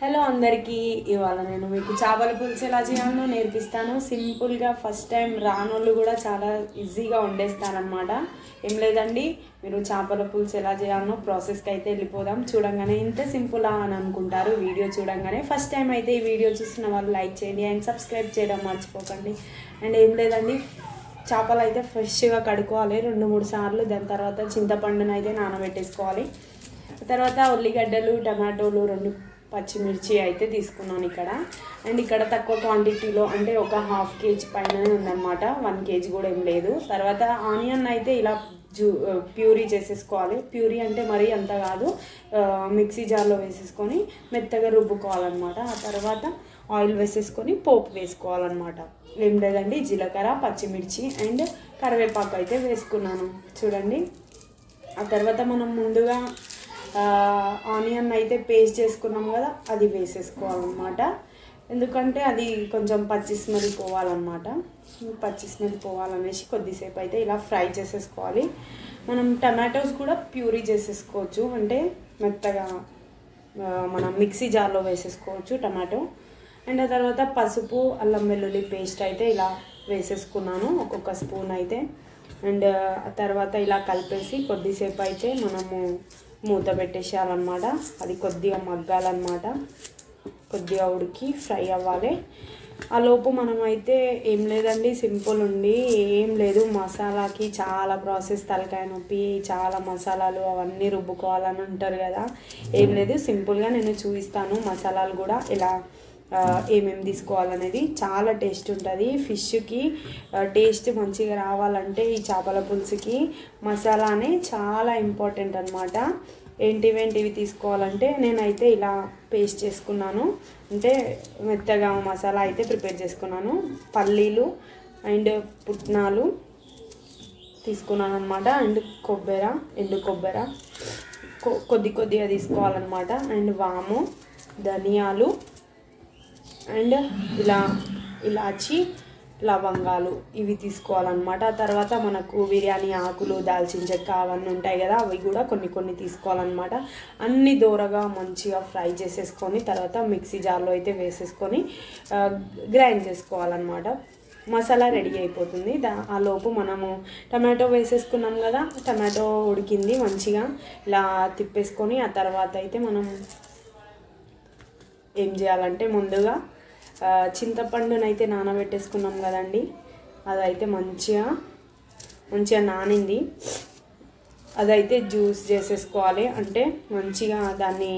Hello అందరికీ ఇవాళ నేను మీకు చేపల పులుసు ఎలా చేయాలో నేర్పిస్తాను. సింపుల్గా ఫస్ట్ టైం రానోళ్ళు కూడా చాలా ఈజీగా వండేస్తారనమాట. ఏం లేదండి, మీరు చేపల పులుసు ఎలా చేయాలో ప్రాసెస్కి అయితే వెళ్ళిపోదాం. చూడంగానే ఇంత సింపులా అని అనుకుంటారు వీడియో చూడంగానే. ఫస్ట్ టైం అయితే ఈ వీడియో చూస్తున్న వాళ్ళు లైక్ చేయండి అండ్ సబ్స్క్రైబ్ చేయడం మర్చిపోకండి. అండ్ ఏం లేదండి, చేపలు అయితే ఫ్రెష్గా కడుక్కోవాలి 2-3 సార్లు. దాని తర్వాత చింతపండును అయితే నానబెట్టేసుకోవాలి. తర్వాత ఉల్లిగడ్డలు, టమాటోలు, 2 పచ్చిమిర్చి అయితే తీసుకున్నాను ఇక్కడ. అండ్ ఇక్కడ తక్కువ క్వాంటిటీలో అంటే ఒక 1/2 kg పైననే ఉందన్నమాట, 1 kg కూడా ఏం లేదు. తర్వాత ఆనియన్ అయితే ఇలా ప్యూరీ చేసేసుకోవాలి. ప్యూరీ అంటే మరీ అంత కాదు, మిక్సీ జార్లో వేసేసుకొని మెత్తగా రుబ్బుకోవాలన్నమాట. ఆ తర్వాత ఆయిల్ వేసేసుకొని పోపు వేసుకోవాలన్నమాట. ఏం లేదండి, జీలకర్ర, పచ్చిమిర్చి అండ్ కరివేపాకు అయితే వేసుకున్నాను చూడండి. ఆ తర్వాత మనం ముందుగా ఆనియన్ అయితే పేస్ట్ చేసుకున్నాం కదా, అది వేసేసుకోవాలన్నమాట. ఎందుకంటే అది కొంచెం పచ్చి స్మెల్ పోవాలన్నమాట. పచ్చి స్మెల్ పోవాలనేసి కొద్దిసేపు అయితే ఇలా ఫ్రై చేసేసుకోవాలి. మనం టమాటోస్ కూడా ప్యూరీ చేసేసుకోవచ్చు, అంటే మెత్తగా మనం మిక్సీ జార్లో వేసేసుకోవచ్చు టమాటో. అండ్ ఆ తర్వాత పసుపు, అల్లం వెల్లుల్లి పేస్ట్ అయితే ఇలా వేసేసుకున్నాను, ఒక్కొక్క స్పూన్ అయితే. అండ్ ఆ తర్వాత ఇలా కలిపేసి కొద్దిసేపు అయితే మనము మూత పెట్టేసేయాలన్నమాట. అది కొద్దిగా మగ్గాలన్నమాట, కొద్దిగా ఉడికి ఫ్రై అవ్వాలి. ఆ లోపు మనమైతే ఏం లేదండి, సింపుల్ ఉండి ఏం లేదు. మసాలాకి చాలా ప్రాసెస్, తలకాయ నొప్పి, చాలా మసాలాలు అవన్నీ రుబ్బుకోవాలని అంటారు కదా. ఏం లేదు, సింపుల్గా నేను చూపిస్తాను. మసాలాలు కూడా ఇలా ఏమేమి తీసుకోవాలనేది చాలా టేస్ట్ ఉంటుంది. ఫిష్కి టేస్ట్ మంచిగా రావాలంటే ఈ చేపల పులుసుకి మసాలానే చాలా ఇంపార్టెంట్ అనమాట. ఏంటివి తీసుకోవాలంటే నేనైతే ఇలా పేస్ట్ చేసుకున్నాను, అంటే మెత్తగా మసాలా అయితే ప్రిపేర్ చేసుకున్నాను. పల్లీలు అండ్ పుట్నాలు తీసుకున్నాను అనమాట. అండ్ ఎండు కొబ్బరి కొద్దిగా తీసుకోవాలన్నమాట. అండ్ వాము, ధనియాలు అండ్ ఇలాచి, లవంగాలు ఇవి తీసుకోవాలన్నమాట. తర్వాత మనకు బిర్యానీ ఆకులు, దాల్చిన చెక్క అవన్నీ ఉంటాయి కదా, అవి కూడా కొన్ని తీసుకోవాలన్నమాట. అన్ని దూరగా మంచిగా ఫ్రై చేసేసుకొని తర్వాత మిక్సీ జార్లో అయితే వేసేసుకొని గ్రైండ్ చేసుకోవాలన్నమాట. మసాలా రెడీ అయిపోతుంది. ఆ లోపు మనము టమాటో వేసేసుకున్నాం కదా, టమాటో ఉడికింది మంచిగా, ఇలా తిప్పేసుకొని ఆ తర్వాత అయితే మనం ఏం చేయాలంటే ముందుగా చింతపండునైతే నానబెట్టేసుకున్నాం కదండి, అదైతే మంచిగా నానింది. అదైతే జ్యూస్ చేసేసుకోవాలి, అంటే మంచిగా దాన్ని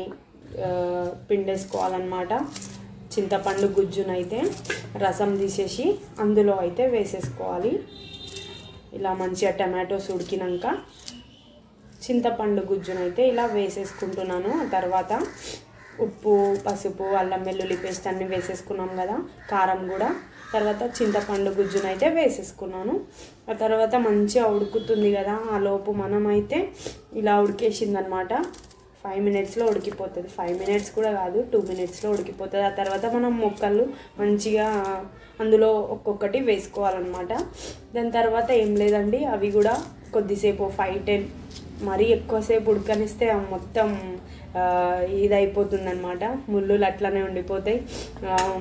పిండేసుకోవాలన్నమాట. చింతపండు గుజ్జునైతే రసం తీసేసి అందులో అయితే వేసేసుకోవాలి. ఇలా మంచిగా టమాటోస్ ఉడికినాక చింతపండు గుజ్జునైతే ఇలా వేసేసుకుంటున్నాను. తర్వాత ఉప్పు, పసుపు, అల్లం వెల్లుల్లి పేస్ట్ అన్నీ వేసేసుకున్నాం కదా, కారం కూడా. తర్వాత చింతపండు గుజ్జునైతే వేసేసుకున్నాను. ఆ తర్వాత మంచిగా ఉడుకుతుంది కదా, ఆ లోపు మనమైతే ఇలా ఉడికేసిందనమాట. 5 minutesలో ఉడికిపోతుంది. 5 minutes కూడా కాదు, 2 minutesలో ఉడికిపోతుంది. ఆ తర్వాత మనం ముక్కలు మంచిగా అందులో ఒక్కొక్కటి వేసుకోవాలన్నమాట. దాని తర్వాత ఏం లేదండి, అవి కూడా కొద్దిసేపు 5-10 మరీ ఎక్కువసేపు ఉడకనిస్తే మొత్తం ఇదైపోతుందన్నమాట, ముళ్ళులు అట్లనే ఉండిపోతాయి.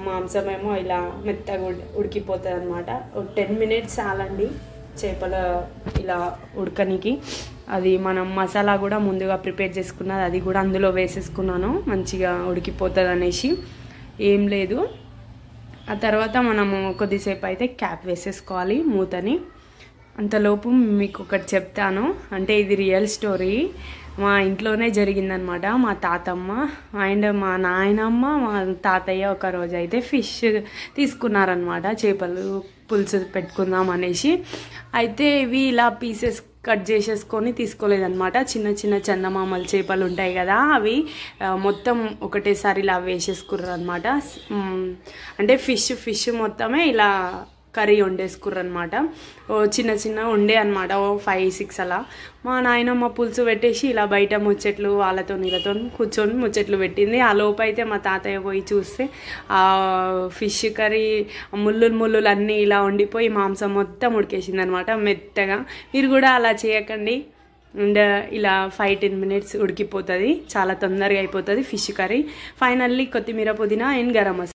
మాంసం ఏమో ఇలా మెత్తగా ఉడికిపోతుంది అనమాట. 10 minutes చాలండి చేపల ఇలా ఉడకనికి. అది మనం మసాలా కూడా ముందుగా ప్రిపేర్ చేసుకున్నది, అది కూడా అందులో వేసేసుకున్నాను, మంచిగా ఉడికిపోతుంది అనేసి. ఏం లేదు, ఆ తర్వాత మనము కొద్దిసేపు అయితే క్యాప్ వేసేసుకోవాలి మూతని. అంతలోపు మీకు ఒకటి చెప్తాను, అంటే ఇది రియల్ స్టోరీ. మా ఇంట్లోనే జరిగిందనమాట. మా తాతమ్మ అండ్ మా నాయనమ్మ, మా తాతయ్య ఒక రోజు అయితే ఫిష్ తీసుకున్నారనమాట, చేపలు పులుసు పెట్టుకుందాం అనేసి. అయితే ఇవి ఇలా పీసెస్ కట్ చేసేసుకొని తీసుకోలేదన్నమాట. చిన్న చందమామల చేపలు ఉంటాయి కదా, అవి మొత్తం ఒకటేసారి ఇలా వేసేసుకుర్రు అనమాట. అంటే ఫిష్ మొత్తమే ఇలా కర్రీ వండేసుకుర్రు అనమాట. చిన్న ఉండే అనమాట, 5-6 అలా. మా నాయనమ్మ పులుసు పెట్టేసి ఇలా బయట ముచ్చట్లు వాళ్ళతో నీళ్ళతో కూర్చొని ముచ్చట్లు పెట్టింది. ఆ లోపు అయితే మా తాతయ్య పోయి చూస్తే ఆ ఫిష్ కర్రీ ముళ్ళులు అన్నీ ఇలా వండిపోయి మాంసం మొత్తం ఉడికేసింది అనమాట మెత్తగా. మీరు కూడా అలా చేయకండి, అండ్ ఇలా 5-10 minutes ఉడికిపోతుంది, చాలా తొందరగా అయిపోతుంది ఫిష్ కర్రీ. ఫైనల్లీ కొత్తిమీర పుదీనా అండ్ గరం మసాలా.